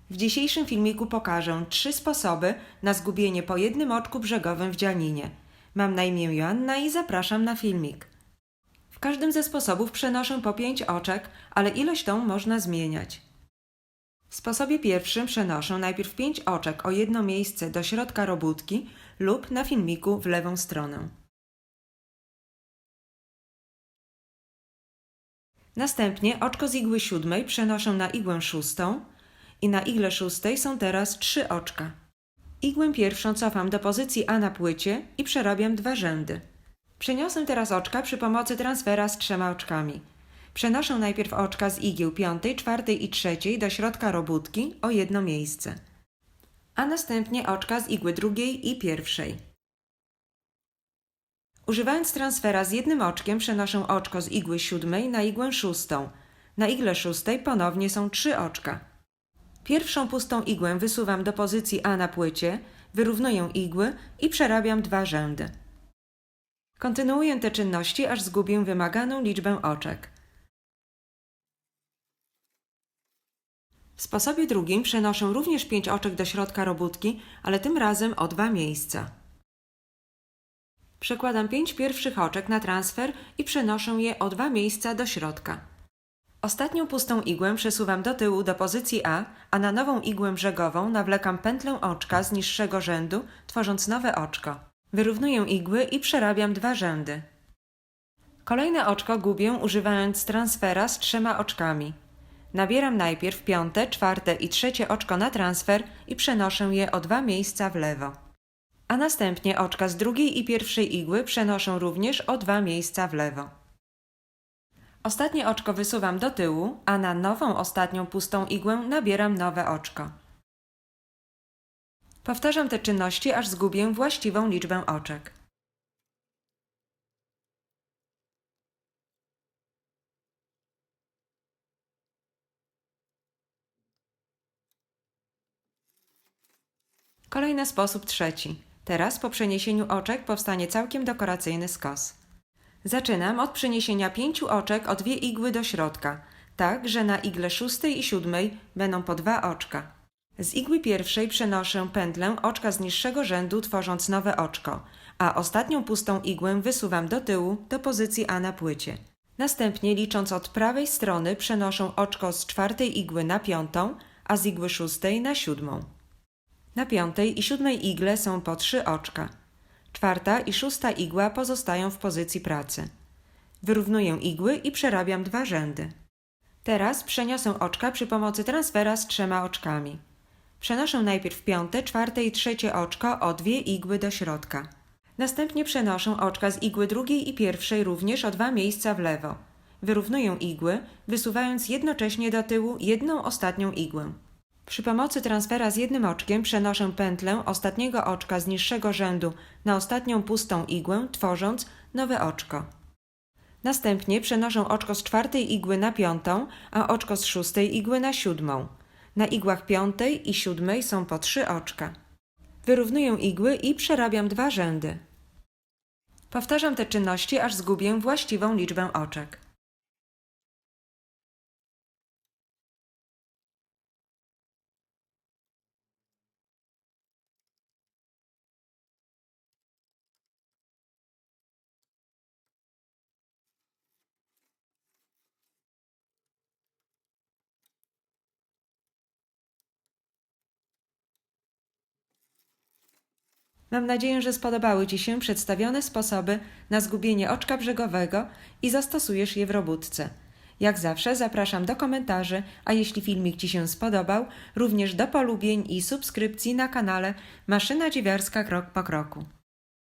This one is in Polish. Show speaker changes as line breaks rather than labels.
W dzisiejszym filmiku pokażę 3 sposoby na zgubienie po jednym oczku brzegowym w dzianinie. Mam na imię Joanna i zapraszam na filmik. W każdym ze sposobów przenoszę po 5 oczek, ale ilość tą można zmieniać. W sposobie pierwszym przenoszę najpierw 5 oczek o jedno miejsce do środka robótki lub na filmiku w lewą stronę. Następnie oczko z igły 7 przenoszę na igłę 6 i na igle 6 są teraz 3 oczka. Igłę pierwszą cofam do pozycji A na płycie i przerabiam 2 rzędy. Przeniosę teraz oczka przy pomocy transfera z 3 oczkami. Przenoszę najpierw oczka z igieł 5, 4 i 3 do środka robótki o jedno miejsce, a następnie oczka z igły 2 i 1. Używając transfera z jednym oczkiem przenoszę oczko z igły 7 na igłę 6. Na igle 6 ponownie są 3 oczka. Pierwszą pustą igłę wysuwam do pozycji A na płycie, wyrównuję igły i przerabiam 2 rzędy. Kontynuuję te czynności, aż zgubię wymaganą liczbę oczek. W sposobie drugim przenoszę również 5 oczek do środka robótki, ale tym razem o 2 miejsca. Przekładam 5 pierwszych oczek na transfer i przenoszę je o 2 miejsca do środka. Ostatnią pustą igłę przesuwam do tyłu do pozycji a na nową igłę brzegową nawlekam pętlę oczka z niższego rzędu, tworząc nowe oczko. Wyrównuję igły i przerabiam 2 rzędy. Kolejne oczko gubię używając transfera z 3 oczkami. Nabieram najpierw 5., 4. i 3. oczko na transfer i przenoszę je o 2 miejsca w lewo. A następnie oczka z 2. i 1. igły przenoszę również o 2 miejsca w lewo. Ostatnie oczko wysuwam do tyłu, a na nową ostatnią pustą igłę nabieram nowe oczko. Powtarzam te czynności, aż zgubię właściwą liczbę oczek. Kolejny sposób trzeci. Teraz po przeniesieniu oczek powstanie całkiem dekoracyjny skos. Zaczynam od przeniesienia 5 oczek o 2 igły do środka, tak, że na igle 6 i 7 będą po 2 oczka. Z igły 1 przenoszę pętlę oczka z niższego rzędu, tworząc nowe oczko, a ostatnią pustą igłę wysuwam do tyłu do pozycji A na płycie. Następnie, licząc od prawej strony, przenoszę oczko z 4. igły na 5., a z igły 6 na 7. Na 5. i 7. igle są po 3 oczka. 4. i 6. igła pozostają w pozycji pracy. Wyrównuję igły i przerabiam 2 rzędy. Teraz przeniosę oczka przy pomocy transfera z 3 oczkami. Przenoszę najpierw 5., 4. i 3. oczko o 2 igły do środka. Następnie przenoszę oczka z igły 2. i 1. również o 2 miejsca w lewo. Wyrównuję igły, wysuwając jednocześnie do tyłu jedną ostatnią igłę. Przy pomocy transfera z jednym oczkiem przenoszę pętlę ostatniego oczka z niższego rzędu na ostatnią pustą igłę, tworząc nowe oczko. Następnie przenoszę oczko z 4. igły na 5., a oczko z 6. igły na 7. Na igłach 5. i 7. są po 3 oczka. Wyrównuję igły i przerabiam 2 rzędy. Powtarzam te czynności, aż zgubię właściwą liczbę oczek. Mam nadzieję, że spodobały Ci się przedstawione sposoby na zgubienie oczka brzegowego i zastosujesz je w robótce. Jak zawsze zapraszam do komentarzy, a jeśli filmik Ci się spodobał, również do polubień i subskrypcji na kanale Maszyna Dziewiarska Krok po Kroku.